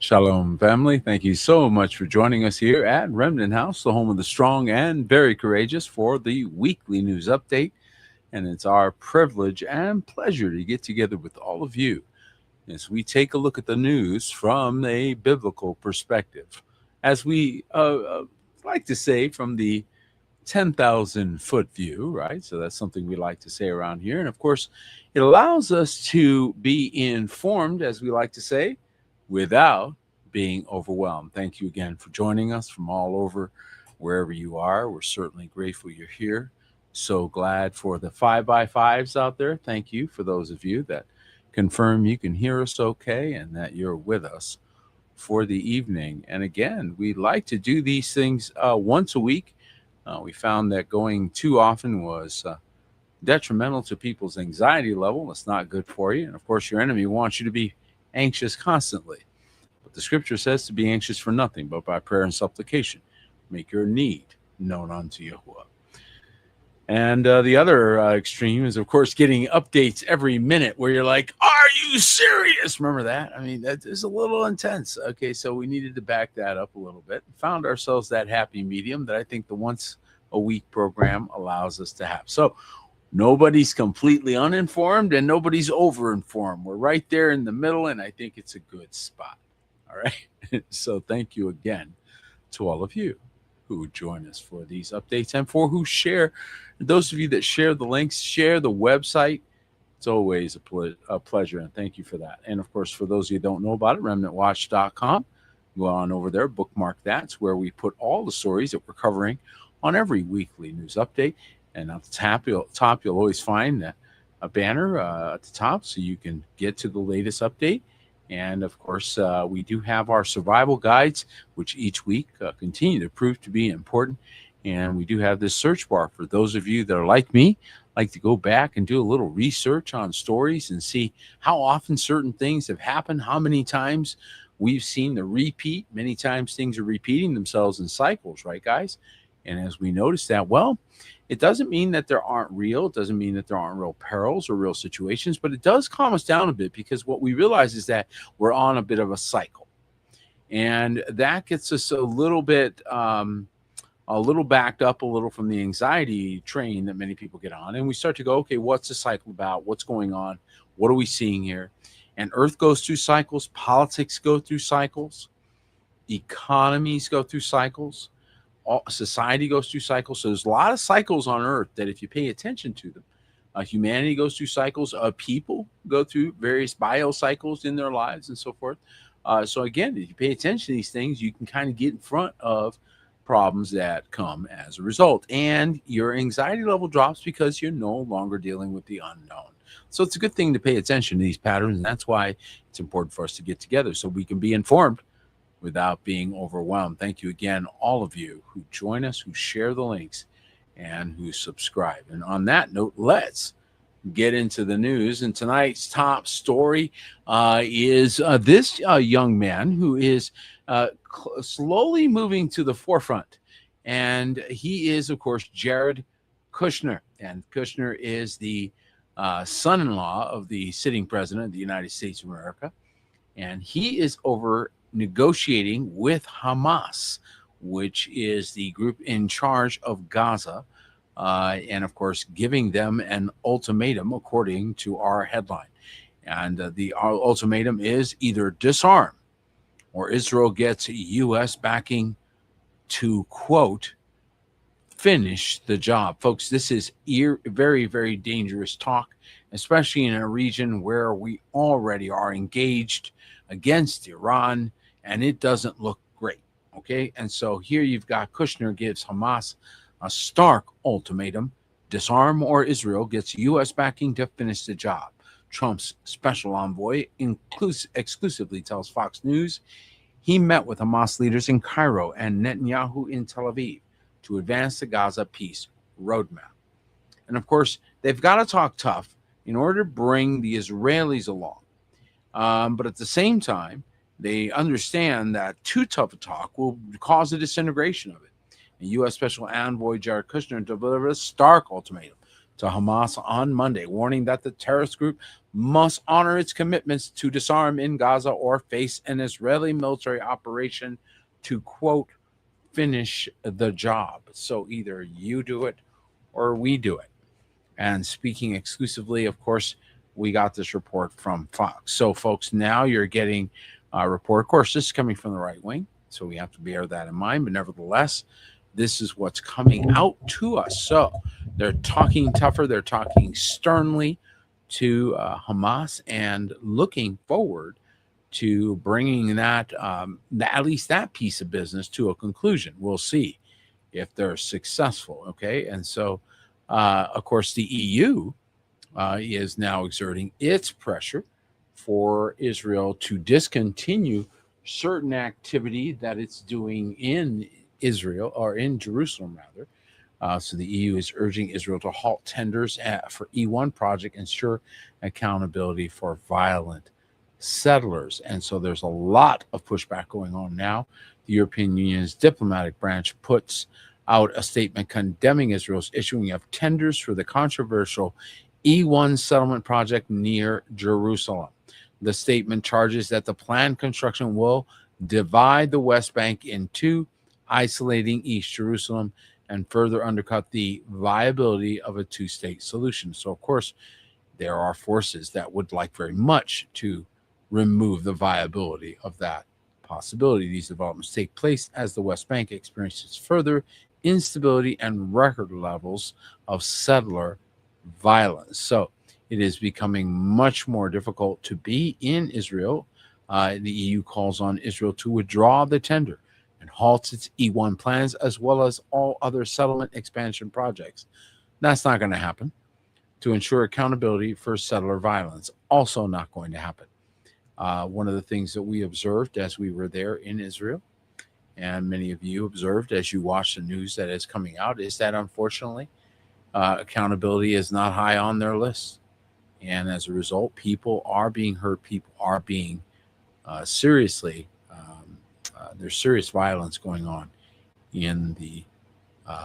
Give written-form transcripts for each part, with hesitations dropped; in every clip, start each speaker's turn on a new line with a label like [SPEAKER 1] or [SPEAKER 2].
[SPEAKER 1] Shalom, family. Thank you so much for joining us here at Remnant House, the home of the strong and very courageous, for the weekly news update. And it's our privilege and pleasure to get together with all of you as we take a look at the news from a biblical perspective. As we like to say, from the 10,000-foot view, right? So that's something we like to say around here. And of course, it allows us to be informed, as we like to say, without being overwhelmed. Thank you again for joining us from all over, wherever you are. We're certainly grateful you're here. So glad for the 5x5s out there. Thank you for those of you that confirm you can hear us okay and that you're with us for the evening. And again, we like to do these things once a week. We found that going too often was detrimental to people's anxiety level. It's not good for you. And of course, your enemy wants you to be anxious constantly. But the scripture says to be anxious for nothing, but by prayer and supplication, make your need known unto Yahuwah. And the other extreme is, of course, getting updates every minute where you're like, are you serious? Remember that? I mean, that is a little intense. Okay, so we needed to back that up a little bit. Found ourselves that happy medium that I think the once a week program allows us to have. So nobody's completely uninformed and nobody's overinformed. We're right there in the middle, and I think it's a good spot. All right. So thank you again to all of you who join us for these updates and for who share. Those of you that share the links, share the website. It's always a pleasure, and thank you for that. And of course, for those of you who don't know about it, remnantwatch.com. Go on over there, bookmark that. It's where we put all the stories that we're covering on every weekly news update. And at the top, you'll always find a banner at the top so you can get to the latest update. And of course, we do have our survival guides, which each week continue to prove to be important. And we do have this search bar for those of you that are like me, like to go back and do a little research on stories and see how often certain things have happened, how many times we've seen the repeat. Many times things are repeating themselves in cycles, right, guys? And as we notice that, well, it doesn't mean that there aren't real. It doesn't mean that there aren't real perils or real situations, but it does calm us down a bit because what we realize is that we're on a bit of a cycle. And that gets us a little backed up a little from the anxiety train that many people get on. And we start to go, okay, what's the cycle about? What's going on? What are we seeing here? And Earth goes through cycles. Politics go through cycles. Economies go through cycles. Society goes through cycles. So there's a lot of cycles on Earth that if you pay attention to them, humanity goes through cycles. People go through various biocycles in their lives and so forth. So again, if you pay attention to these things, you can kind of get in front of problems that come as a result. And your anxiety level drops because you're no longer dealing with the unknown. So it's a good thing to pay attention to these patterns. And that's why it's important for us to get together so we can be informed without being overwhelmed. Thank you again, all of you who join us, who share the links, and who subscribe. And on that note, let's get into the news. And tonight's top story is this young man who is slowly moving to the forefront. And he is, of course, Jared Kushner. And Kushner is the son-in-law of the sitting president of the United States of America. And he is over negotiating with Hamas, which is the group in charge of Gaza, and of course giving them an ultimatum according to our headline. And our ultimatum is either disarm or Israel gets U.S. backing to, quote, finish the job. Folks, this is very, very dangerous talk, especially in a region where we already are engaged against Iran, and it doesn't look great, okay? And so here you've got Kushner gives Hamas a stark ultimatum: disarm or Israel gets U.S. backing to finish the job. Trump's special envoy exclusively tells Fox News he met with Hamas leaders in Cairo and Netanyahu in Tel Aviv to advance the Gaza peace roadmap. And of course, they've got to talk tough in order to bring the Israelis along. But at the same time, they understand that too tough a talk will cause a disintegration of it. And U.S. Special Envoy Jared Kushner delivered a stark ultimatum to Hamas on Monday, warning that the terrorist group must honor its commitments to disarm in Gaza or face an Israeli military operation to, quote, finish the job. So either you do it or we do it. And speaking exclusively, of course, we got this report from Fox. So, folks, now you're getting a report. Of course, this is coming from the right wing, so we have to bear that in mind. But nevertheless, this is what's coming out to us. So they're talking tougher, they're talking sternly to Hamas and looking forward to bringing that, at least that piece of business to a conclusion. We'll see if they're successful. Okay. And so, of course, the EU is now exerting its pressure for Israel to discontinue certain activity that it's doing in Israel, or in Jerusalem, rather. So the EU is urging Israel to halt tenders for E1 project, ensure accountability for violent settlers. And so there's a lot of pushback going on now. The European Union's diplomatic branch puts out a statement condemning Israel's issuing of tenders for the controversial E1 settlement project near Jerusalem. The statement charges that the planned construction will divide the West Bank in two, isolating East Jerusalem, and further undercut the viability of a two-state solution. So, of course, there are forces that would like very much to remove the viability of that possibility. These developments take place as the West Bank experiences further instability and record levels of settler violence. So it is becoming much more difficult to be in Israel. The EU calls on Israel to withdraw the tender and halt its E1 plans, as well as all other settlement expansion projects. That's not going to happen. To ensure accountability for settler violence, also not going to happen. One of the things that we observed as we were there in Israel, and many of you observed as you watched the news that is coming out, is that unfortunately accountability is not high on their list. And as a result, people are being hurt, people are being seriously, there's serious violence going on in the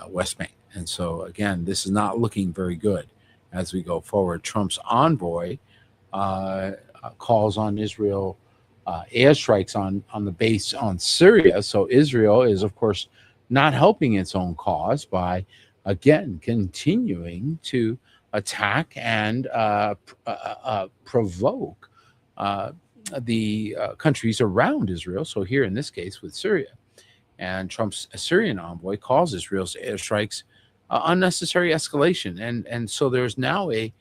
[SPEAKER 1] West Bank. And so, again, this is not looking very good as we go forward. Trump's envoy calls on Israel airstrikes on the base on Syria. So Israel is, of course, not helping its own cause by, again, continuing to attack and provoke the countries around Israel. So here in this case with Syria. And Trump's Syrian envoy calls Israel's airstrikes unnecessary escalation. And so there's now a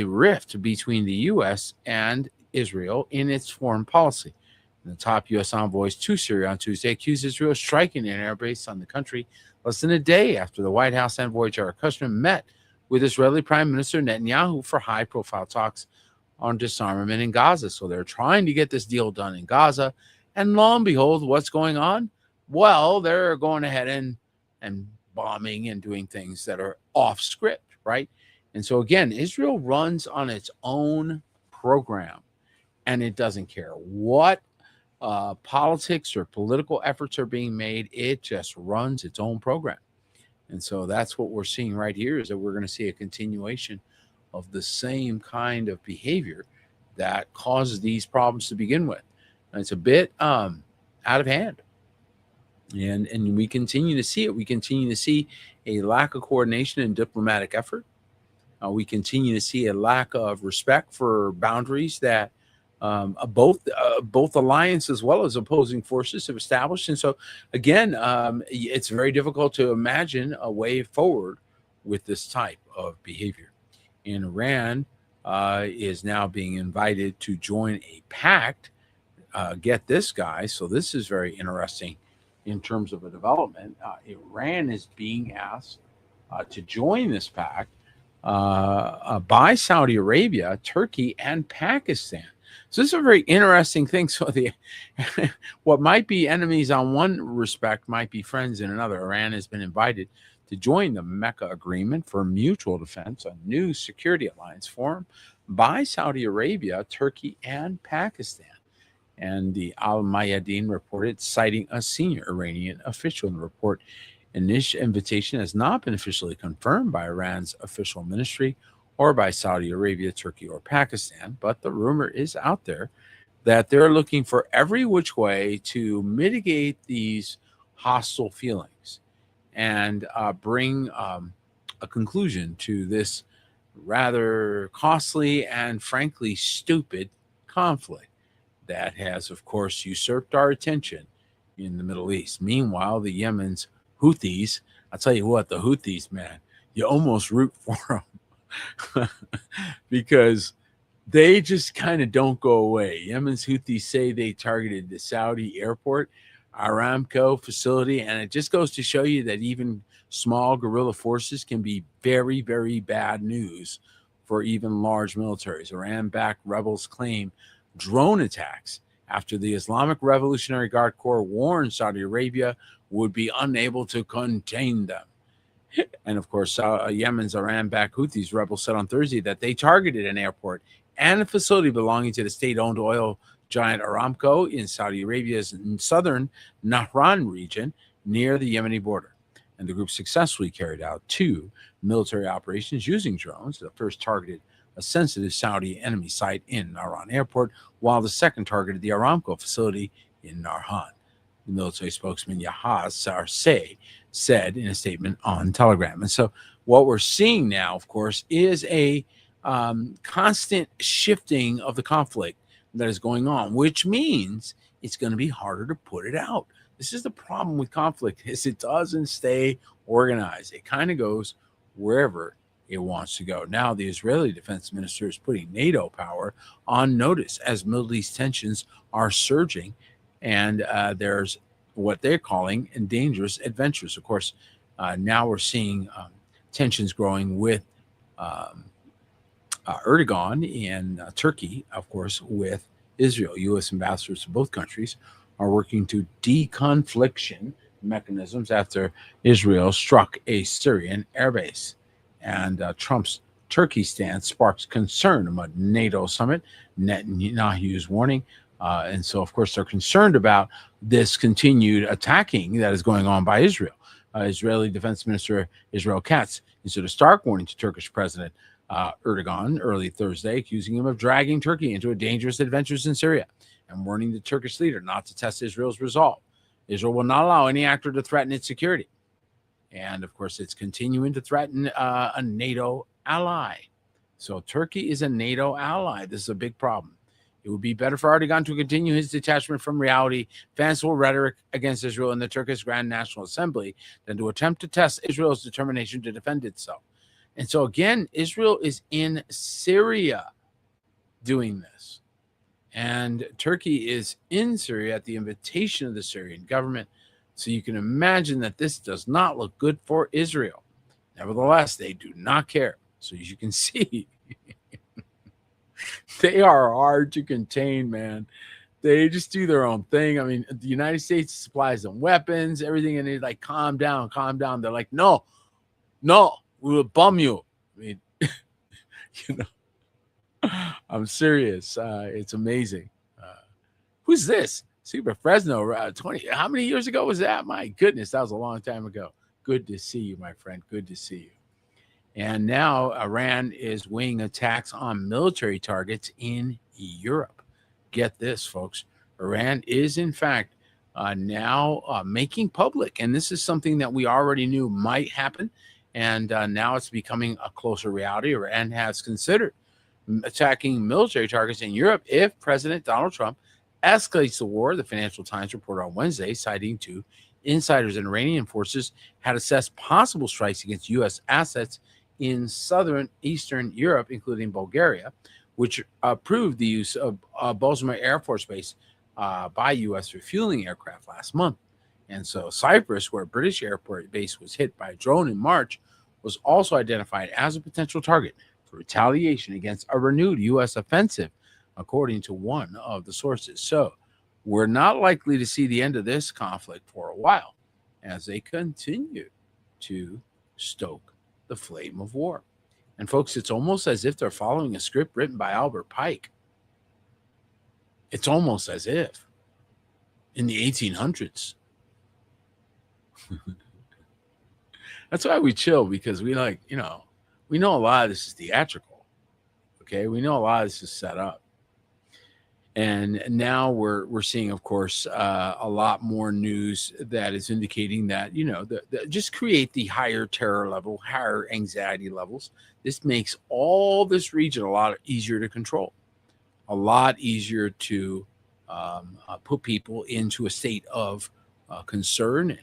[SPEAKER 1] rift between the U.S. and Israel in its foreign policy. The top U.S. envoys to Syria on Tuesday accused Israel of striking an airbase on the country less than a day after the White House envoy Jared Kushner met with Israeli Prime Minister Netanyahu for high-profile talks on disarmament in Gaza. So they're trying to get this deal done in Gaza. And lo and behold, what's going on? Well, they're going ahead and bombing and doing things that are off script, right? And so, again, Israel runs on its own program, and it doesn't care what politics or political efforts are being made. It just runs its own program. And so that's what we're seeing right here, is that we're going to see a continuation of the same kind of behavior that causes these problems to begin with. And it's a bit out of hand. And we continue to see it. We continue to see a lack of coordination and diplomatic effort. We continue to see a lack of respect for boundaries that both alliance as well as opposing forces have established. And so, again, it's very difficult to imagine a way forward with this type of behavior. And Iran is now being invited to join a pact. Get this, guys. So this is very interesting in terms of a development. Iran is being asked to join this pact by Saudi Arabia, Turkey, and Pakistan. So this is a very interesting thing. So the what might be enemies on one respect might be friends in another. Iran has been invited to join the Mecca Agreement for Mutual Defense, a new security alliance formed by Saudi Arabia, Turkey, and Pakistan. And the Al Mayadeen reported, citing a senior Iranian official in the report. Initial invitation has not been officially confirmed by Iran's official ministry or by Saudi Arabia, Turkey, or Pakistan, but the rumor is out there that they're looking for every which way to mitigate these hostile feelings and bring a conclusion to this rather costly and frankly stupid conflict that has, of course, usurped our attention in the Middle East. Meanwhile, the Yemen's Houthis, I'll tell you what, the Houthis, man, you almost root for them because they just kind of don't go away. Yemen's Houthis say they targeted the Saudi airport, Aramco facility, and it just goes to show you that even small guerrilla forces can be very, very bad news for even large militaries. Iran-backed rebels claim drone attacks after the Islamic Revolutionary Guard Corps warned Saudi Arabia would be unable to contain them. And of course, Yemen's Iran-backed Houthis rebels said on Thursday that they targeted an airport and a facility belonging to the state-owned oil giant Aramco in Saudi Arabia's southern Nahran region near the Yemeni border. And the group successfully carried out 2 military operations using drones. The first targeted a sensitive Saudi enemy site in Nahran Airport, while the second targeted the Aramco facility in Nahran. The military spokesman Yahya Sarse said in a statement on Telegram. And so what we're seeing now, of course, is a constant shifting of the conflict that is going on, which means it's going to be harder to put it out. This is the problem with conflict, is it doesn't stay organized. It kind of goes wherever it wants to go. Now, the Israeli defense minister is putting NATO power on notice as Middle East tensions are surging, and there's what they're calling dangerous adventures. Of course, now we're seeing tensions growing with Erdogan in Turkey, of course, with Israel. U.S. ambassadors to both countries are working to deconfliction mechanisms after Israel struck a Syrian airbase. And Trump's Turkey stance sparks concern among NATO summit, Netanyahu's warning. And so, of course, they're concerned about this continued attacking that is going on by Israel. Israeli Defense Minister Israel Katz issued a stark warning to Turkish President Erdogan early Thursday, accusing him of dragging Turkey into a dangerous adventures in Syria and warning the Turkish leader not to test Israel's resolve. Israel will not allow any actor to threaten its security. And, of course, it's continuing to threaten a NATO ally. So Turkey is a NATO ally. This is a big problem. It would be better for Erdogan to continue his detachment from reality, fanciful rhetoric against Israel in the Turkish Grand National Assembly than to attempt to test Israel's determination to defend itself. And so, again, Israel is in Syria doing this. And Turkey is in Syria at the invitation of the Syrian government. So you can imagine that this does not look good for Israel. Nevertheless, they do not care. So as you can see, they are hard to contain, man. They just do their own thing. I mean, the United States supplies them weapons, everything, and they're like, calm down, calm down. They're like, no, we will bomb you. I mean, you know, I'm serious. It's amazing. Who's this? Super Fresno, 20. How many years ago was that? My goodness, that was a long time ago. Good to see you, my friend. Good to see you. And now Iran is weighing attacks on military targets in Europe. Get this, folks. Iran is, in fact, now making public, and this is something that we already knew might happen, and now it's becoming a closer reality. Iran has considered attacking military targets in Europe if President Donald Trump escalates the war. The Financial Times reported on Wednesday, citing 2 insiders and Iranian forces had assessed possible strikes against U.S. assets in southern Eastern Europe, including Bulgaria, which approved the use of Bosma Air Force Base by U.S. refueling aircraft last month. And so Cyprus, where a British airport base was hit by a drone in March, was also identified as a potential target for retaliation against a renewed U.S. offensive, according to one of the sources. So we're not likely to see the end of this conflict for a while as they continue to stoke the flame of war. And folks, it's almost as if they're following a script written by Albert Pike. It's almost as if in the 1800s. That's why we chill, because we like, we know a lot of this is theatrical. Okay, we know a lot of this is set up, and now we're seeing, of course, a lot more news that is indicating that just create the higher terror level, higher anxiety levels. This makes all this region a lot easier to control, a lot easier to put people into a state of concern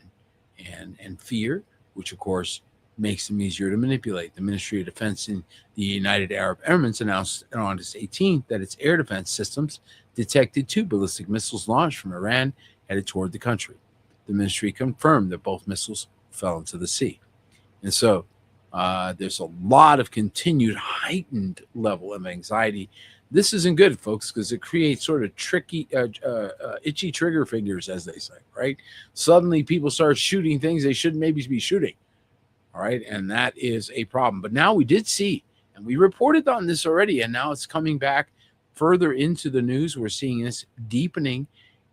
[SPEAKER 1] and fear, which of course makes them easier to manipulate. The Ministry of Defense in the United Arab Emirates announced on August 18th that its air defense systems detected 2 ballistic missiles launched from Iran headed toward the country. The ministry confirmed that both missiles fell into the sea. And so there's a lot of continued heightened level of anxiety. This isn't good, folks, because it creates sort of tricky, itchy trigger fingers, as they say, right? Suddenly people start shooting things they shouldn't maybe be shooting, all right? And that is a problem. But now we did see, and we reported on this already, and now it's coming back further into the news. We're seeing this deepening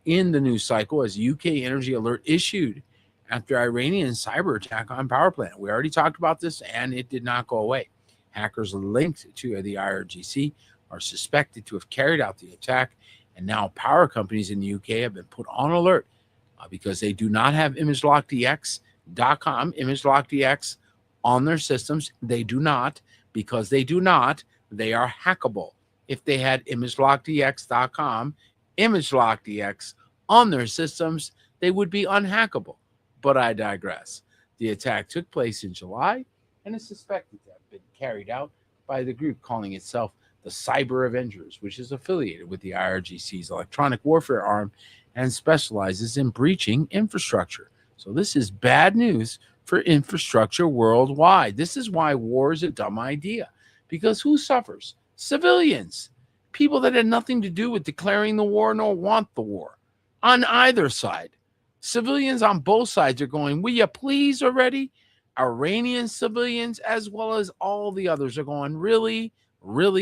[SPEAKER 1] in the news cycle as UK Energy Alert issued after Iranian cyber attack on power plant. We already talked about this, and it did not go away. Hackers linked to the IRGC are suspected to have carried out the attack, and now power companies in the UK have been put on alert because they do not have ImageLockDX.com, ImageLockDX on their systems. They do not, because they do not, they are hackable. If they had ImageLockDX.com, ImageLockDX on their systems, they would be unhackable. But I digress. The attack took place in July and is suspected to have been carried out by the group calling itself the Cyber Avengers, which is affiliated with the IRGC's electronic warfare arm and specializes in breaching infrastructure. So this is bad news for infrastructure worldwide. This is why war is a dumb idea, because who suffers? Civilians, people that had nothing to do with declaring the war nor want the war on either side. Civilians on both sides are going, will you please already? Iranian civilians, as well as all the others, are going, really,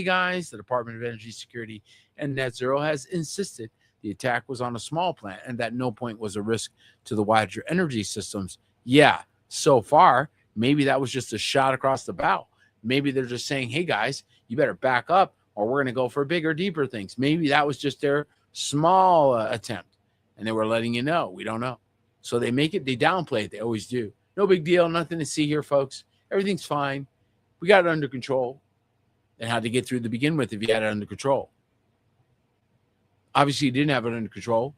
[SPEAKER 1] guys? The Department of Energy Security and Net Zero has insisted the attack was on a small plant and that no point was a risk to the wider energy systems. Yeah, so far, maybe that was just a shot across the bow. Maybe they're just saying, hey, guys, you better back up or we're going to go for bigger, deeper things. Maybe that was just their small attempt, and they were letting you know. We don't know. So they downplay it. They always do. No big deal. Nothing to see here, folks. Everything's fine. We got it under control. And how to get through to begin with if you had it under control. Obviously, you didn't have it under control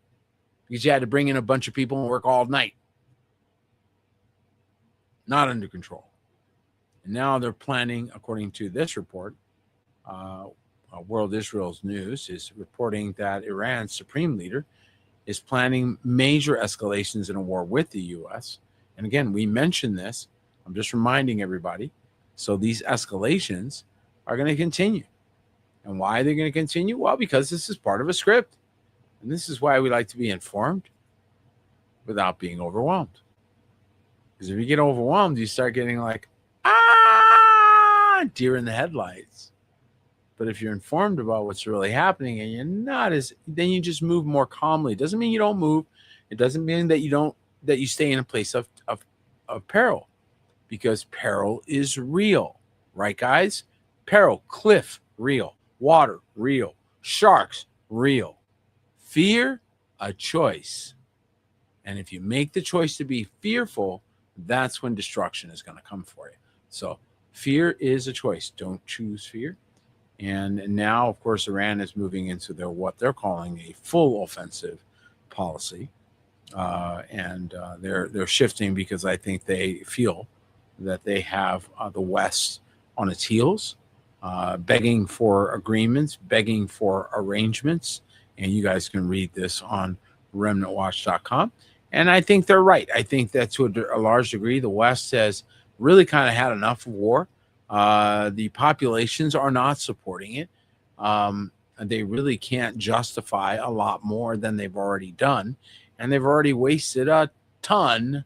[SPEAKER 1] because you had to bring in a bunch of people and work all night. Not under control. And now they're planning, according to this report, World Israel's News is reporting that Iran's supreme leader is planning major escalations in a war with the U.S. And again, we mentioned this. I'm just reminding everybody. So these escalations are going to continue. And why are they going to continue? Well, because this is part of a script. And this is why we like to be informed without being overwhelmed. Because if you get overwhelmed, you start getting like, deer in the headlights. But if you're informed about what's really happening and you're not then you just move more calmly. It doesn't mean you don't move. It doesn't mean that you stay in a place of peril, because peril is real, right, guys? Peril, cliff, real. Water, real. Sharks, real. Fear, a choice. And if you make the choice to be fearful, that's when destruction is going to come for you. So fear is a choice. Don't choose fear. And now, of course, Iran is moving into what they're calling a full offensive policy. They're shifting because I think they feel that they have the West on its heels, begging for agreements, begging for arrangements. And you guys can read this on remnantwatch.com. And I think they're right. I think that to a large degree, the West has really kind of had enough of war. The populations are not supporting it. They really can't justify a lot more than they've already done. And they've already wasted a ton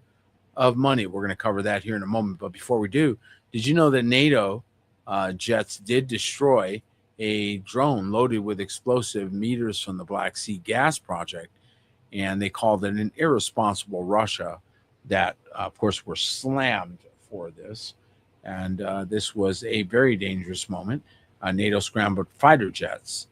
[SPEAKER 1] of money. We're going to cover that here in a moment. But before we do, did you know that NATO jets did destroy a drone loaded with explosive meters from the Black Sea gas project? And they called it an irresponsible Russia that, of course, were slammed for this. And this was a very dangerous moment. NATO scrambled fighter jets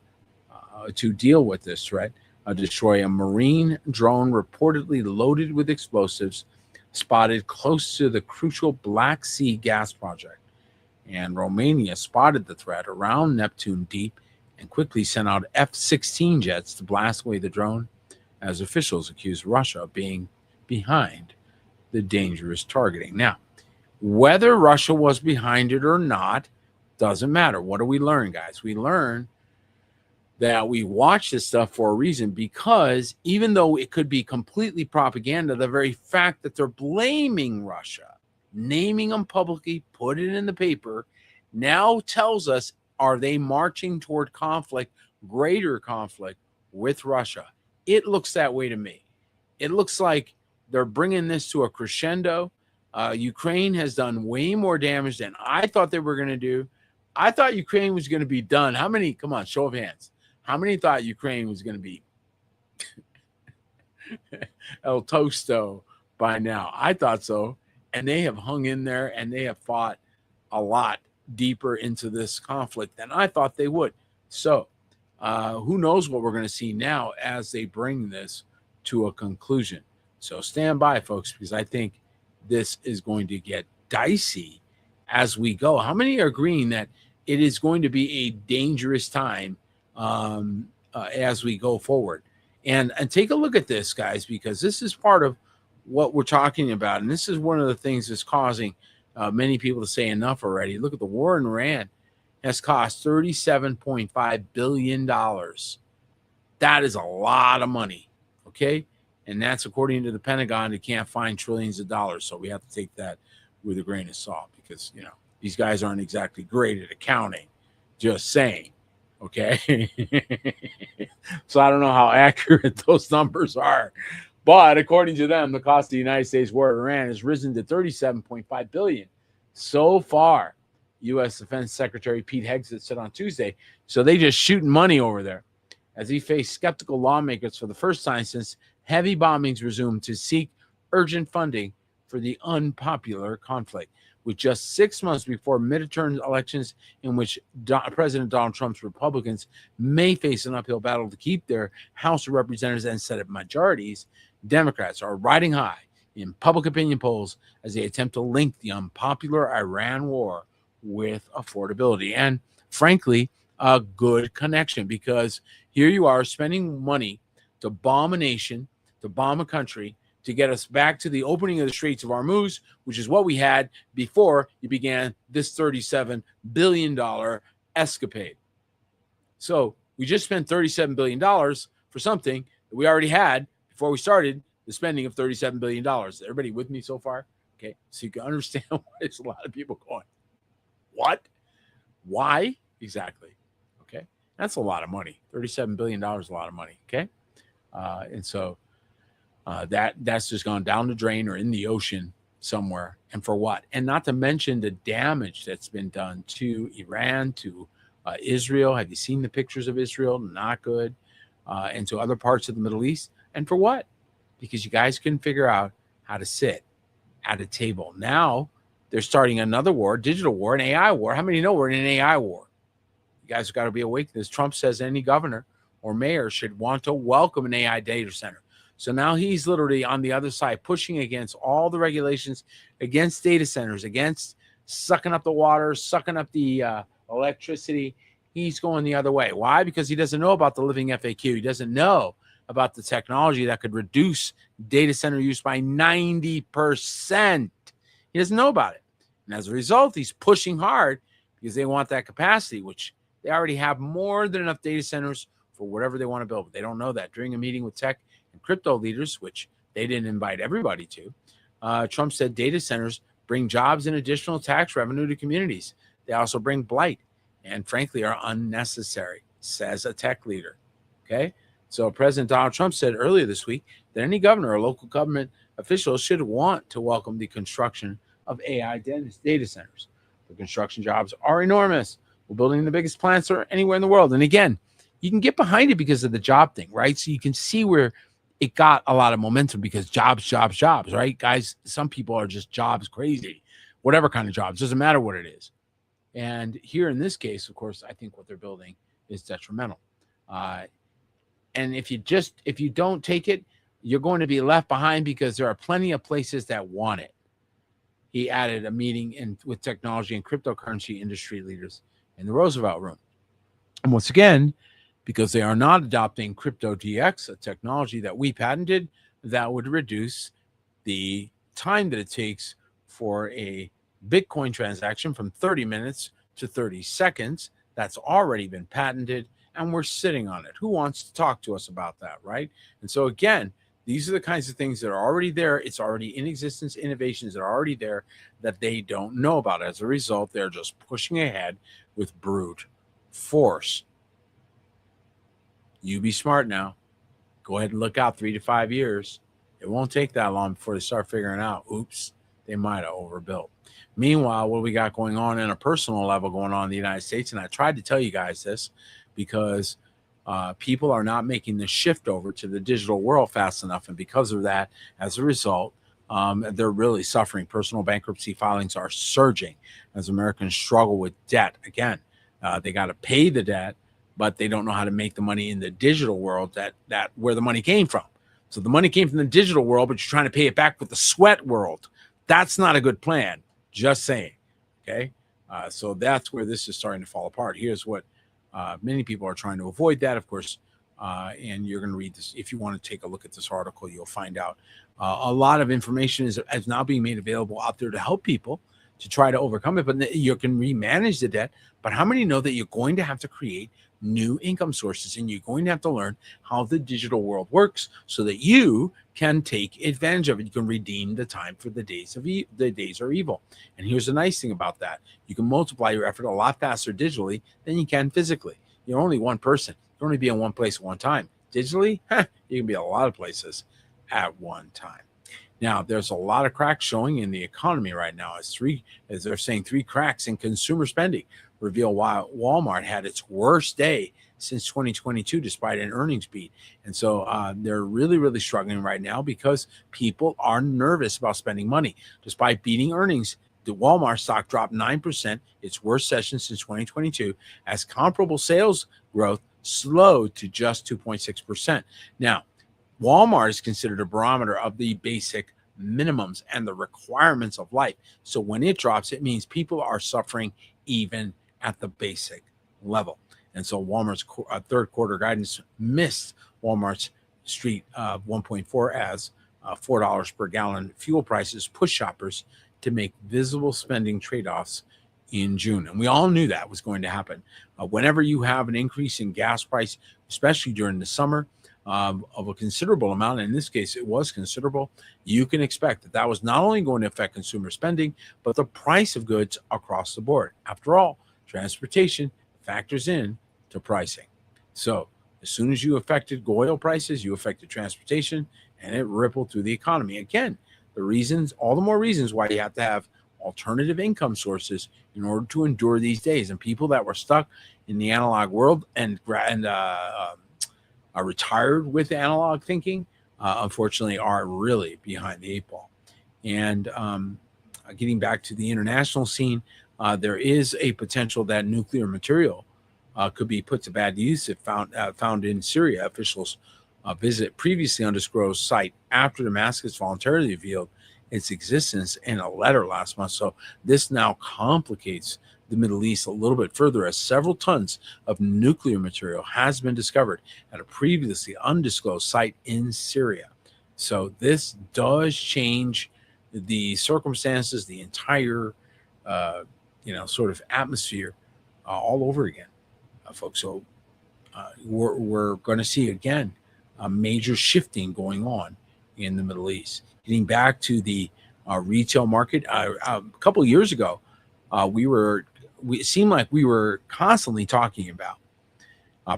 [SPEAKER 1] to deal with this threat, destroy a Marine drone reportedly loaded with explosives spotted close to the crucial Black Sea gas project. And Romania spotted the threat around Neptune Deep and quickly sent out F-16 jets to blast away the drone, as officials accused Russia of being behind the dangerous targeting. Now, whether Russia was behind it or not doesn't matter. What do we learn, guys? We learn that we watch this stuff for a reason, because even though it could be completely propaganda, the very fact that they're blaming Russia, naming them publicly, put it in the paper, now tells us, are they marching toward conflict, greater conflict with Russia? It looks that way to me. It looks like they're bringing this to a crescendo. Ukraine has done way more damage than I thought they were going to do. I thought Ukraine was going to be done. How many? Come on, show of hands. How many thought Ukraine was going to be El Tosto by now? I thought so. And they have hung in there, and they have fought a lot deeper into this conflict than I thought they would. So who knows what we're going to see now as they bring this to a conclusion. So stand by, folks, because I think this is going to get dicey as we go. How many are agreeing that it is going to be a dangerous time as we go forward? And take a look at this, guys, because this is part of what we're talking about. And this is one of the things that's causing many people to say enough already. Look at the war in Iran has cost $37.5 billion. That is a lot of money, okay? And that's according to the Pentagon. They can't find trillions of dollars, so we have to take that with a grain of salt because, you know, these guys aren't exactly great at accounting, just saying, okay? So I don't know how accurate those numbers are. But according to them, the cost of the United States war in Iran has risen to $37.5 billion so far. U.S. Defense Secretary Pete Hegseth said on Tuesday. So they just shooting money over there as he faced skeptical lawmakers for the first time since heavy bombings resumed to seek urgent funding for the unpopular conflict. With just 6 months before midterm elections in which President Donald Trump's Republicans may face an uphill battle to keep their House of Representatives and Senate majorities, Democrats are riding high in public opinion polls as they attempt to link the unpopular Iran war with affordability and, frankly, a good connection, because here you are spending money to bomb a nation, to bomb a country, to get us back to the opening of the Straits of Hormuz, which is what we had before you began this $37 billion escapade. So we just spent $37 billion for something that we already had before we started the spending of $37 billion. Everybody with me so far? Okay, so you can understand why there's a lot of people going, what? Why? Exactly. Okay, that's a lot of money. $37 billion is a lot of money, okay? And so that's just gone down the drain or in the ocean somewhere. And for what? And not to mention the damage that's been done to Iran, to Israel. Have you seen the pictures of Israel? Not good. And to other parts of the Middle East. And for what? Because you guys couldn't figure out how to sit at a table. Now they're starting another war, digital war, an AI war. How many know we're in an AI war? You guys have got to be awake to this. Trump says any governor or mayor should want to welcome an AI data center. So now he's literally on the other side pushing against all the regulations, against data centers, against sucking up the water, sucking up the electricity. He's going the other way. Why? Because he doesn't know about the living FAQ. He doesn't know about the technology that could reduce data center use by 90%. He doesn't know about it. And as a result, he's pushing hard because they want that capacity, which they already have more than enough data centers for whatever they want to build. But they don't know that. During a meeting with tech and crypto leaders, which they didn't invite everybody to, Trump said data centers bring jobs and additional tax revenue to communities. They also bring blight and, frankly, are unnecessary, says a tech leader. Okay? So President Donald Trump said earlier this week that any governor or local government official should want to welcome the construction of AI data centers. The construction jobs are enormous. We're building the biggest plants anywhere in the world. And again, you can get behind it because of the job thing, right? So you can see where it got a lot of momentum because jobs, right? Guys, some people are just jobs crazy. whatever kind of jobs, doesn't matter what it is. And here in this case, of course, I think what they're building is detrimental. And if you don't take it, you're going to be left behind because there are plenty of places that want it. He added a meeting with technology and cryptocurrency industry leaders in the Roosevelt Room. And once again, because they are not adopting Crypto DX, a technology that we patented that would reduce the time that it takes for a Bitcoin transaction from 30 minutes to 30 seconds. That's already been patented, and we're sitting on it. Who wants to talk to us about that, right? And so again, these are the kinds of things that are already there. It's already in existence, innovations that are already there that they don't know about. As a result, they're just pushing ahead with brute force. You be smart now. Go ahead and look out 3 to 5 years. It won't take that long before they start figuring out, oops, they might have overbuilt. Meanwhile, what we got going on in a personal level going on in the United States, and I tried to tell you guys this because people are not making the shift over to the digital world fast enough. And because of that, as a result, they're really suffering. Personal bankruptcy filings are surging as Americans struggle with debt. Again, they got to pay the debt, but they don't know how to make the money in the digital world that where the money came from. So the money came from the digital world, but you're trying to pay it back with the sweat world. That's not a good plan. Just saying. Okay. So that's where this is starting to fall apart. Here's what many people are trying to avoid that, of course. And you're going to read this. If you want to take a look at this article, you'll find out a lot of information is now being made available out there to help people to try to overcome it. But you can remanage the debt. But how many know that you're going to have to create new income sources, and you're going to have to learn how the digital world works so that you can take advantage of it. You can redeem the time for the days are evil. And here's the nice thing about that. You can multiply your effort a lot faster digitally than you can physically. You're only one person. You can only be in one place at one time. Digitally, you can be a lot of places at one time. Now, there's a lot of cracks showing in the economy right now. As they're saying, 3 cracks in consumer spending reveal why Walmart had its worst day since 2022, despite an earnings beat. And so they're really, really struggling right now because people are nervous about spending money. Despite beating earnings, the Walmart stock dropped 9%, its worst session since 2022, as comparable sales growth slowed to just 2.6%. Now, Walmart is considered a barometer of the basic minimums and the requirements of life. So when it drops, it means people are suffering even at the basic level. And so Walmart's third quarter guidance missed Walmart's street 1.4 as $4 per gallon fuel prices push shoppers to make visible spending trade-offs in June. And we all knew that was going to happen. Whenever you have an increase in gas price, especially during the summer, of a considerable amount, in this case it was considerable, you can expect that was not only going to affect consumer spending, but the price of goods across the board. After all, transportation factors in to pricing. So as soon as you affected oil prices, you affected transportation, and it rippled through the economy. Again, all the more reasons why you have to have alternative income sources in order to endure these days. And people that were stuck in the analog world and are retired with analog thinking, unfortunately, are really behind the 8 ball. And getting back to the international scene, there is a potential that nuclear material could be put to bad use if found in Syria. Officials visit previously undisclosed site after Damascus voluntarily revealed its existence in a letter last month. So this now complicates the Middle East a little bit further, as several tons of nuclear material has been discovered at a previously undisclosed site in Syria. So this does change the circumstances, the entire, sort of atmosphere all over again, folks. So we're going to see again a major shifting going on in the Middle East. Getting back to the retail market, a couple of years ago, it seemed like we were constantly talking about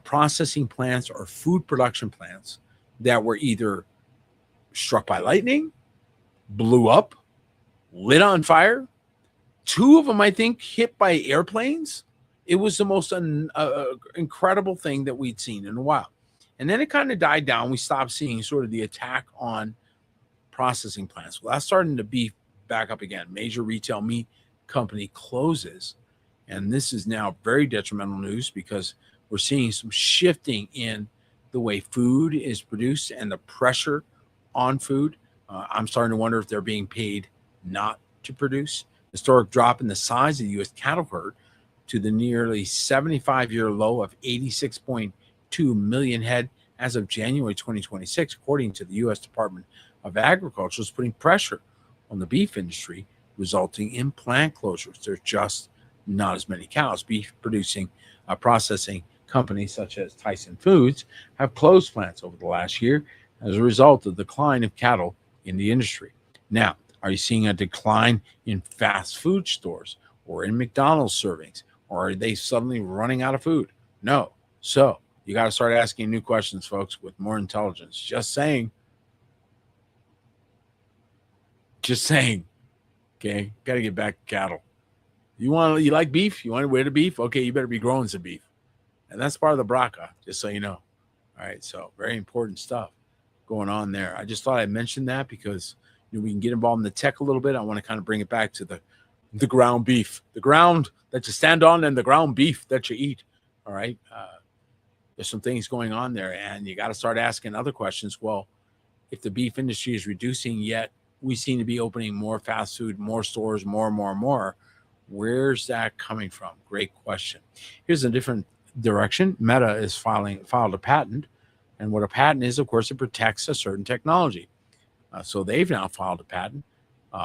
[SPEAKER 1] processing plants or food production plants that were either struck by lightning, blew up, lit on fire. 2 of them, I think, hit by airplanes. It was the most incredible thing that we'd seen in a while. And then it kind of died down. We stopped seeing sort of the attack on processing plants. Well, that's starting to be back up again. Major retail meat company closes. And this is now very detrimental news because we're seeing some shifting in the way food is produced and the pressure on food. I'm starting to wonder if they're being paid not to produce. Historic drop in the size of the U.S. cattle herd to the nearly 75-year low of 86.2 million head as of January 2026, according to the U.S. Department of Agriculture, is putting pressure on the beef industry, resulting in plant closures. There's just not as many cows. Beef producing, processing companies such as Tyson Foods have closed plants over the last year as a result of the decline of cattle in the industry. Now, are you seeing a decline in fast food stores or in McDonald's servings, or are they suddenly running out of food? No. So you got to start asking new questions, folks, with more intelligence. Just saying. Okay, got to get back to cattle. You like beef? You want to wear the beef? Okay, you better be growing some beef. And that's part of the BRCA, just so you know. All right, so very important stuff going on there. I just thought I'd mention that because we can get involved in the tech a little bit. I want to kind of bring it back to the ground beef, the ground that you stand on and the ground beef that you eat. All right, there's some things going on there, and you got to start asking other questions. Well, if the beef industry is reducing, yet we seem to be opening more fast food, more stores, more. Where's that coming from? Great question. Here's a different direction. Meta is filed a patent. And what a patent is, of course, it protects a certain technology. So they've now filed a patent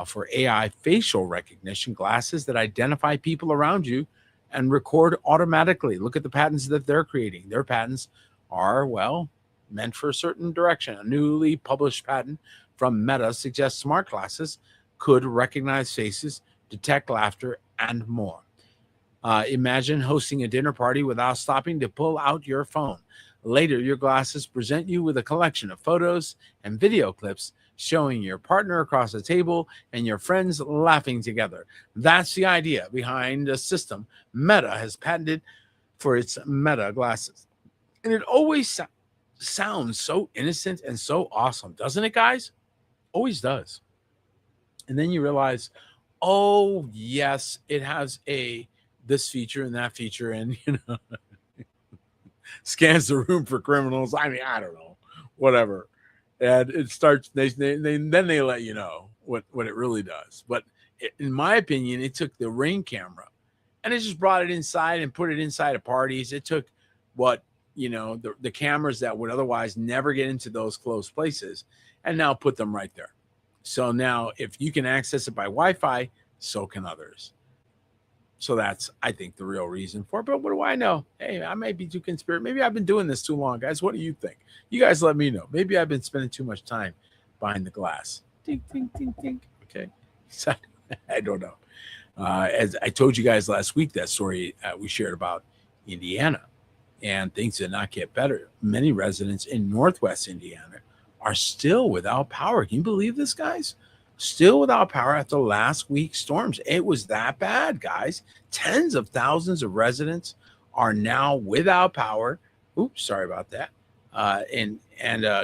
[SPEAKER 1] for AI facial recognition glasses that identify people around you and record automatically. Look at the patents that they're creating. Their patents are, well, meant for a certain direction. A newly published patent from Meta suggests smart glasses could recognize faces, detect laughter, and more. Imagine hosting a dinner party without stopping to pull out your phone. Later, your glasses present you with a collection of photos and video clips showing your partner across the table and your friends laughing together. That's the idea behind a system Meta has patented for its Meta glasses. And it always sounds so innocent and so awesome, doesn't it, guys? Always does. And then you realize, oh, yes, it has this feature and that feature, and scans the room for criminals. I mean, I don't know, whatever. And it starts. Then they let you know what it really does. But in my opinion, it took the Ring camera, and it just brought it inside and put it inside of parties. It took the cameras that would otherwise never get into those closed places, and now put them right there. So now, if you can access it by Wi-Fi, so can others. So that's, I think, the real reason for it. But what do I know? Hey, I might be too conspiratorial. Maybe I've been doing this too long, guys. What do you think? You guys let me know. Maybe I've been spending too much time behind the glass. Ding, ding, ding, ding. Okay. So, I don't know. As I told you guys last week, that story we shared about Indiana, and things did not get better. Many residents in Northwest Indiana are still without power. Can you believe this, guys? Still without power after last week's storms. It was that bad, guys. Tens of thousands of residents are now without power. Oops, sorry about that. And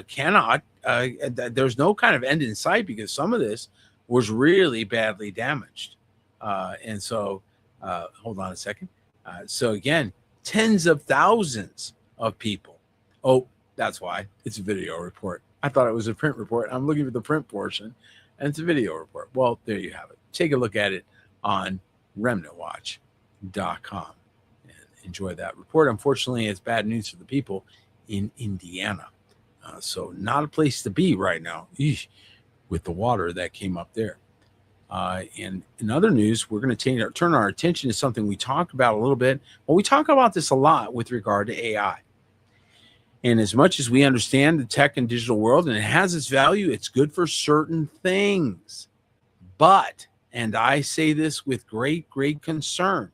[SPEAKER 1] cannot. There's no kind of end in sight because some of this was really badly damaged. And so, hold on a second. So again, tens of thousands of people. Oh, that's why it's a video report. I thought it was a print report. I'm looking for the print portion. And it's a video report. Well, there you have it. Take a look at it on remnantwatch.com and enjoy that report. Unfortunately, it's bad news for the people in Indiana. So not a place to be right now with the water that came up there. And in other news, we're going to turn our attention to something we talked about a little bit. Well, we talk about this a lot with regard to AI. And as much as we understand the tech and digital world, and it has its value, it's good for certain things. But, and I say this with great, great concern,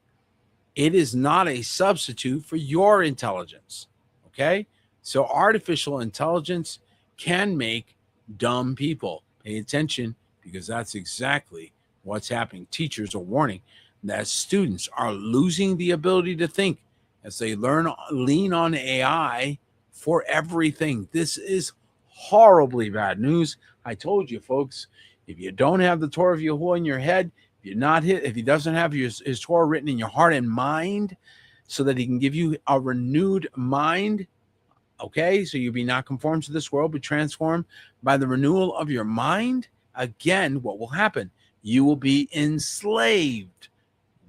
[SPEAKER 1] it is not a substitute for your intelligence. Okay? So artificial intelligence can make dumb people. Pay attention, because that's exactly what's happening. Teachers are warning that students are losing the ability to think as they lean on AI for everything. This is horribly bad news. I told you, folks, If you don't have the Torah of Yahuwah in your head, if he doesn't have his Torah written in your heart and mind, so that he can give you a renewed mind, okay? So you be not conformed to this world, but transformed by the renewal of your mind. Again, what will happen? You will be enslaved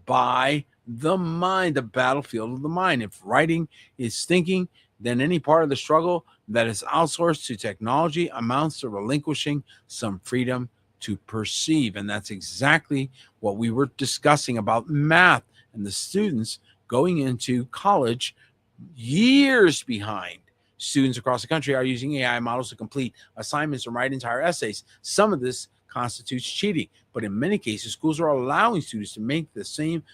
[SPEAKER 1] by the mind, the battlefield of the mind. If writing is thinking, then any part of the struggle that is outsourced to technology amounts to relinquishing some freedom to perceive. And that's exactly what we were discussing about math and the students going into college years behind. Students across the country are using AI models to complete assignments and write entire essays. Some of this constitutes cheating, but in many cases, schools are allowing students to make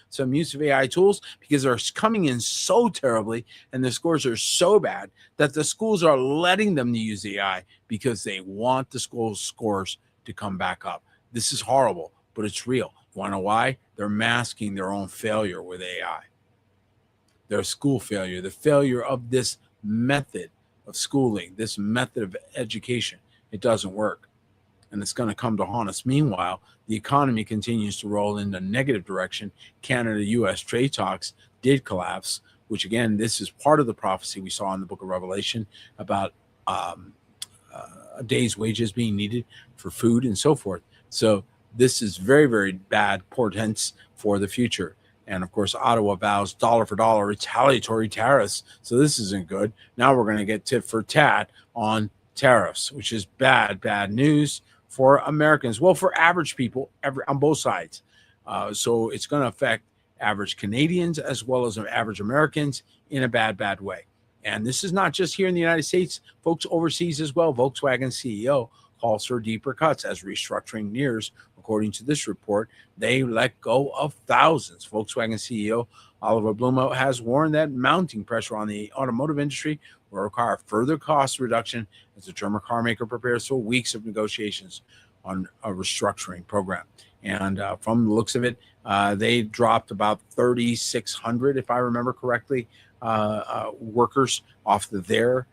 [SPEAKER 1] some use of AI tools because they're coming in so terribly and the scores are so bad that the schools are letting them to use AI because they want the school's scores to come back up. This is horrible, but it's real. You want to know why? They're masking their own failure with AI. Their school failure, the failure of this method of schooling, this method of education. It doesn't work, and it's going to come to haunt us. Meanwhile, the economy continues to roll in the negative direction. Canada-U.S. trade talks did collapse, which again, this is part of the prophecy we saw in the book of Revelation about a day's wages being needed for food and so forth. So this is very, very bad portents for the future. And of course, Ottawa vows dollar for dollar retaliatory tariffs. So this isn't good. Now we're going to get tit for tat on tariffs, which is bad news for Americans. Well, for average people on both sides. So it's going to affect average Canadians as well as average Americans in a bad way. And this is not just here in the United States, folks overseas as well. Volkswagen CEO calls for deeper cuts as restructuring nears. According to this report, they let go of thousands. Volkswagen CEO Oliver Blume has warned that mounting pressure on the automotive industry will require further cost reduction as the German car maker prepares for weeks of negotiations on a restructuring program. And from the looks of it, they dropped about 3,600, if I remember correctly, workers off their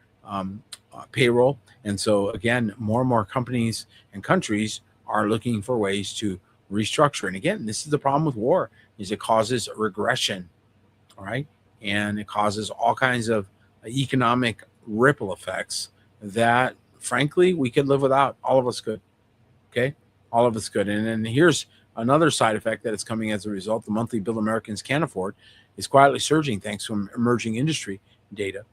[SPEAKER 1] payroll. And so, again, more and more companies and countries are looking for ways to restructure. And again, this is the problem with war, is it causes regression, all right? And it causes all kinds of economic ripple effects that, frankly, we could live without. All of us could, okay? All of us could. And then here's another side effect that is coming as a result. The monthly bill Americans can't afford is quietly surging thanks to emerging industry data.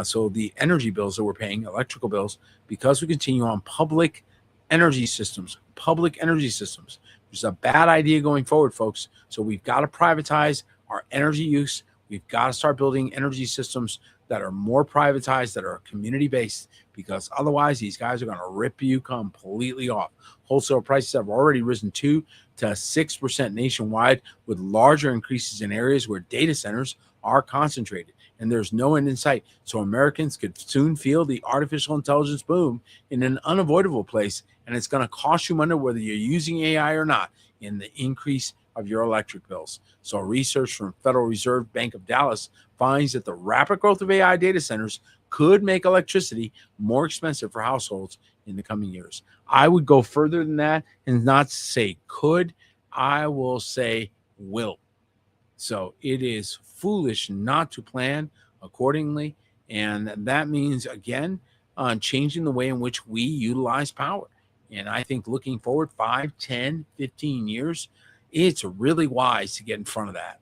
[SPEAKER 1] So the energy bills that we're paying, electrical bills, because we continue on public energy systems, which is a bad idea going forward, folks. So we've got to privatize our energy use. We've got to start building energy systems that are more privatized, that are community-based, because otherwise these guys are going to rip you completely off. Wholesale prices have already risen 2 to 6% nationwide, with larger increases in areas where data centers are concentrated. And there's no end in sight. So Americans could soon feel the artificial intelligence boom in an unavoidable place, and it's going to cost you money whether you're using AI or not in the increase of your electric bills. So research from Federal Reserve Bank of Dallas finds that the rapid growth of AI data centers could make electricity more expensive for households in the coming years. I would go further than that and not say could, I will say will. So it is foolish not to plan accordingly. And that means, again, changing the way in which we utilize power. And I think looking forward 5, 10, 15 years, it's really wise to get in front of that.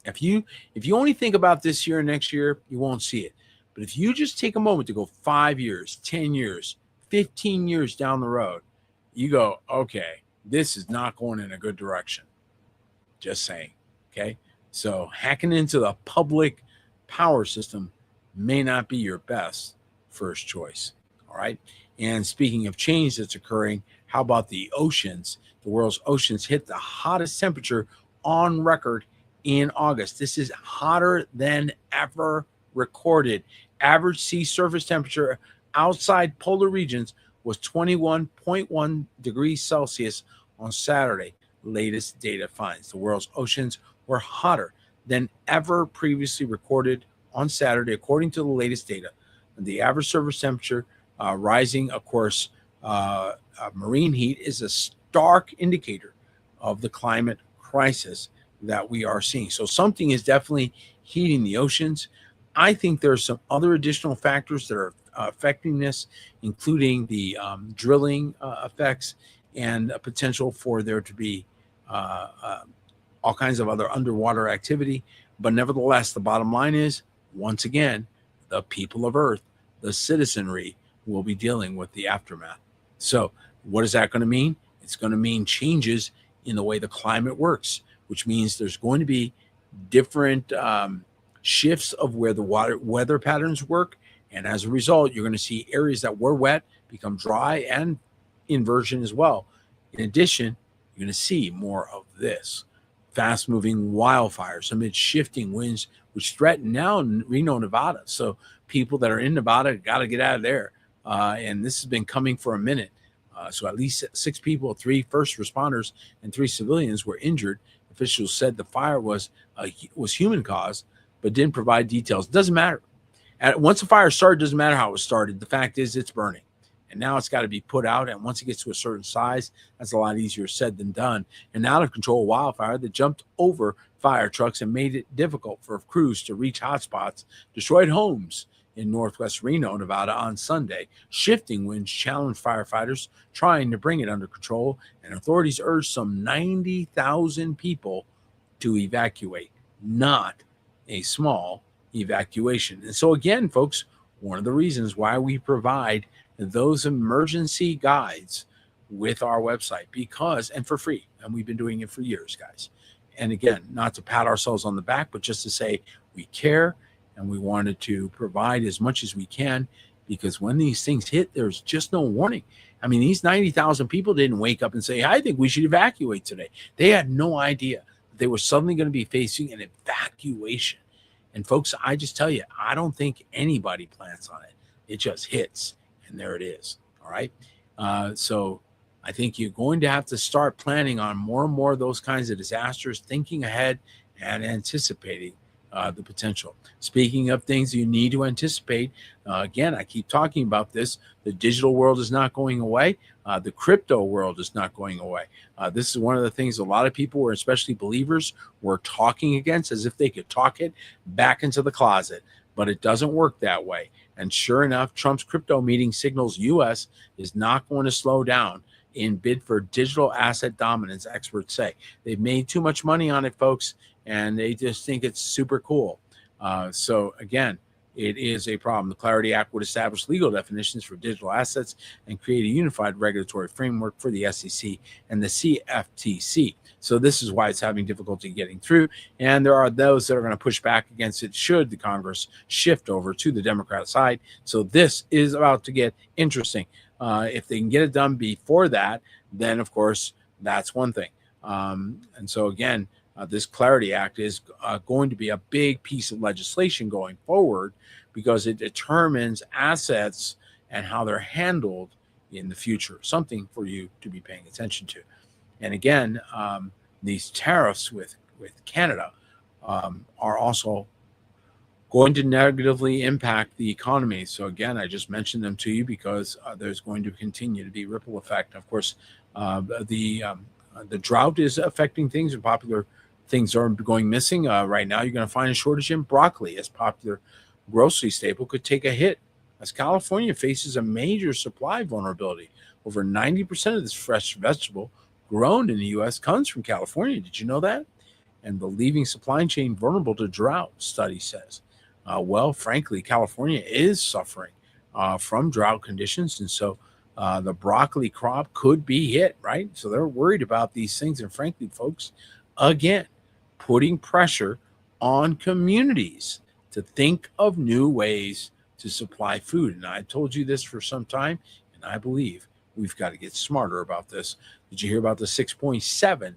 [SPEAKER 1] If you only think about this year and next year, you won't see it. But if you just take a moment to go 5 years, 10 years, 15 years down the road, you go, okay, this is not going in a good direction. Just saying, okay? So hacking into the public power system may not be your best first choice, all right? And speaking of change that's occurring, how about the oceans? The world's oceans hit the hottest temperature on record in August. This is hotter than ever recorded. Average sea surface temperature outside polar regions was 21.1 degrees Celsius on Saturday. Latest data finds the world's oceans were hotter than ever previously recorded on Saturday, according to the latest data. And the average surface temperature rising, of course,
[SPEAKER 2] Marine heat is a stark indicator of the climate crisis that we are seeing. So something is definitely heating the oceans. I think there are some other additional factors that are affecting this, including the drilling effects and a potential for there to be uh, uh, all kinds of other underwater activity. But nevertheless, the bottom line is, once again, the people of Earth, the citizenry, will be dealing with the aftermath. So, what is that going to mean? It's going to mean changes in the way the climate works, which means there's going to be different shifts of where the weather patterns work. And as a result, you're going to see areas that were wet become dry and inversion as well. In addition, you're going to see more of this fast moving wildfires amid shifting winds, which threaten now in Reno, Nevada. So people that are in Nevada got to get out of there. And this has been coming for a minute. So at least 6 people, 3 first responders, and 3 civilians were injured. Officials said the fire was human caused, but didn't provide details. It doesn't matter. Once the fire started, it doesn't matter how it started. The fact is, it's burning. And now it's got to be put out. And once it gets to a certain size, that's a lot easier said than done. An out of control wildfire that jumped over fire trucks and made it difficult for crews to reach hotspots destroyed homes in northwest Reno, Nevada on Sunday. Shifting winds challenged firefighters trying to bring it under control, and authorities urged some 90,000 people to evacuate, not a small evacuation. And so, again, folks, one of the reasons why we provide those emergency guides with our website, because, and for free, and we've been doing it for years, guys. And again, not to pat ourselves on the back, but just to say we care and we wanted to provide as much as we can, because when these things hit, there's just no warning. I mean, these 90,000 people didn't wake up and say, I think we should evacuate today. They had no idea they were suddenly going to be facing an evacuation. And folks, I just tell you, I don't think anybody plans on it. It just hits, and there it is. All right. So I think you're going to have to start planning on more and more of those kinds of disasters, thinking ahead and anticipating the potential. Speaking of things you need to anticipate, again, I keep talking about this. The digital world is not going away. The crypto world is not going away. This is one of the things a lot of people, especially believers, were talking against, as if they could talk it back into the closet. But it doesn't work that way. And sure enough, Trump's crypto meeting signals U.S. is not going to slow down in bid for digital asset dominance, experts say. They've made too much money on it, folks, and they just think it's super cool. So again, it is a problem. The Clarity Act would establish legal definitions for digital assets and create a unified regulatory framework for the SEC and the CFTC. So this is why it's having difficulty getting through. And there are those that are going to push back against it should the Congress shift over to the Democrat side. So this is about to get interesting. If they can get it done before that, then, of course, that's one thing. And so, again, this Clarity Act is going to be a big piece of legislation going forward, because it determines assets and how they're handled in the future, something for you to be paying attention to. And again, these tariffs with Canada are also going to negatively impact the economy. So again, I just mentioned them to you because there's going to continue to be ripple effect. Of course, the drought is affecting things, and popular things are going missing. Right now, you're going to find a shortage in broccoli, as popular grocery staple could take a hit as California faces a major supply vulnerability. Over 90% of this fresh vegetable grown in the U.S. comes from California. Did you know that? And the leaving supply chain vulnerable to drought, study says. Well, frankly, California is suffering from drought conditions. And so the broccoli crop could be hit, right? So they're worried about these things. And frankly, folks, again, putting pressure on communities to think of new ways to supply food. And I told you this for some time, and I believe we've got to get smarter about this. Did you hear about the 6.7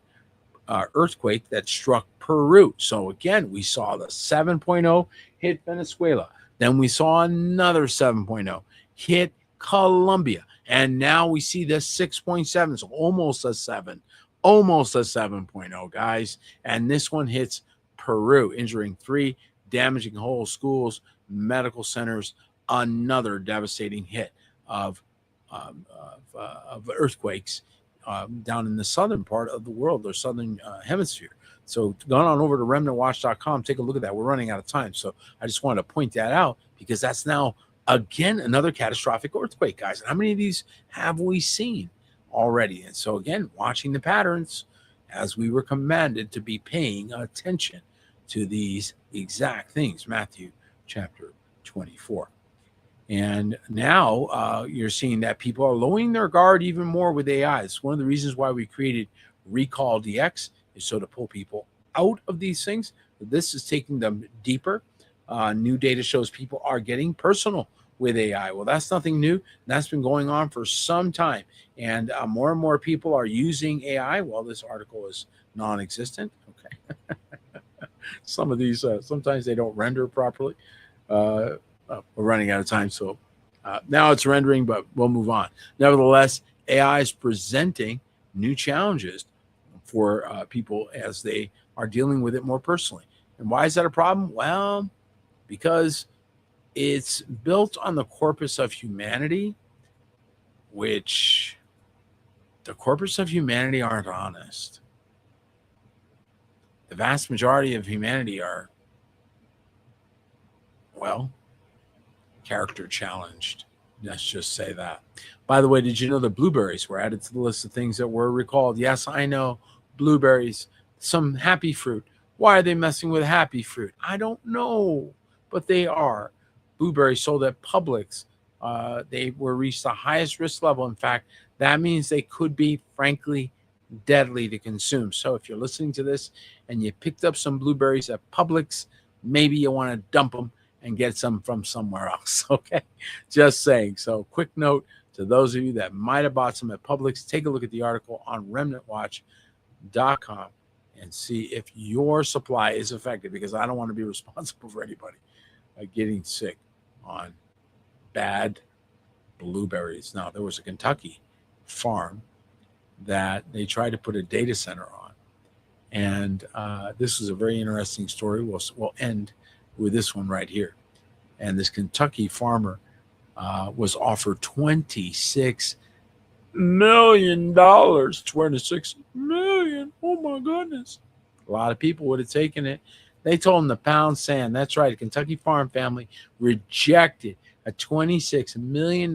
[SPEAKER 2] earthquake that struck Peru? So again, we saw the 7.0 hit Venezuela. Then we saw another 7.0 hit Colombia. And now we see this 6.7, so almost a 7.0, guys. And this one hits Peru, injuring 3, damaging whole schools, medical centers, another devastating hit of of earthquakes down in the southern part of the world, or southern hemisphere. So gone on over to remnantwatch.com, take a look at that. We're running out of time, so I just wanted to point that out, because that's now again another catastrophic earthquake, guys. And how many of these have we seen already? And so again, watching the patterns, as we were commanded to be paying attention to these exact things. Matthew chapter 24. And now you're seeing that people are lowering their guard even more with AI. It's one of the reasons why we created Recall DX, is so to pull people out of these things. This is taking them deeper. New data shows people are getting personal with AI. Well, that's nothing new. That's been going on for some time. And more and more people are using AI. Well, this article is non-existent. Okay. Some of these, sometimes they don't render properly. We're running out of time, so now it's rendering, but we'll move on. Nevertheless, AI is presenting new challenges for people as they are dealing with it more personally. And why is that a problem? Well, because it's built on the corpus of humanity, which the corpus of humanity aren't honest. The vast majority of humanity are, well, character challenged. Let's just say that. By the way, did you know that blueberries were added to the list of things that were recalled? Yes, I know. Blueberries, some happy fruit. Why are they messing with happy fruit? I don't know, but they are. Blueberries sold at Publix, they were reached the highest risk level. In fact, that means they could be, frankly, deadly to consume. So if you're listening to this and you picked up some blueberries at Publix, maybe you want to dump them and get some from somewhere else. Okay, just saying. So quick note to those of you that might have bought some at Publix, take a look at the article on remnantwatch.com and see if your supply is affected, because I don't want to be responsible for anybody getting sick on bad blueberries. Now, there was a Kentucky farm that they tried to put a data center on, and this is a very interesting story. We'll end with this one right here. And this Kentucky farmer was offered $26 million. $26 million. Oh my goodness. A lot of people would have taken it. They told him to pound sand. That's right. A Kentucky farm family rejected a $26 million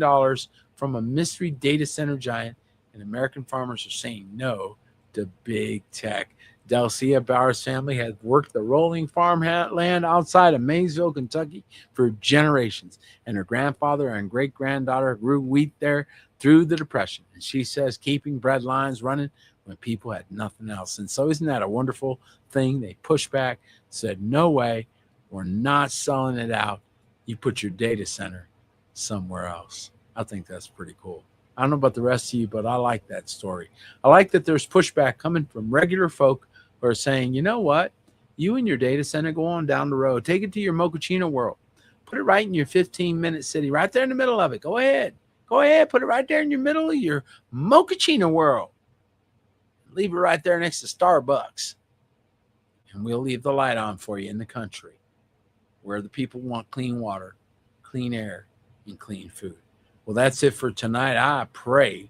[SPEAKER 2] from a mystery data center giant, and American farmers are saying no to big tech. Delcia Bauer's family had worked the rolling farm land outside of Maysville, Kentucky for generations, and her grandfather and great-granddaughter grew wheat there through the Depression. And she says keeping bread lines running when people had nothing else. And so isn't that a wonderful thing? They pushed back, said, no way, we're not selling it out. You put your data center somewhere else. I think that's pretty cool. I don't know about the rest of you, but I like that story. I like that there's pushback coming from regular folk who are saying, you know what? You and your data center, go on down the road. Take it to your Mochaccino world. Put it right in your 15-minute city, right there in the middle of it. Go ahead. Go ahead. Put it right there in your middle of your Mochaccino world. Leave it right there next to Starbucks. And we'll leave the light on for you in the country where the people want clean water, clean air, and clean food. Well, that's it for tonight. I pray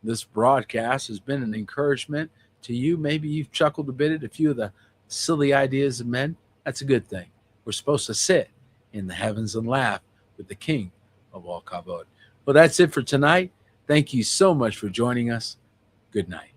[SPEAKER 2] this broadcast has been an encouragement to you. Maybe you've chuckled a bit at a few of the silly ideas of men. That's a good thing. We're supposed to sit in the heavens and laugh with the King of all Kavod. Well, that's it for tonight. Thank you so much for joining us. Good night.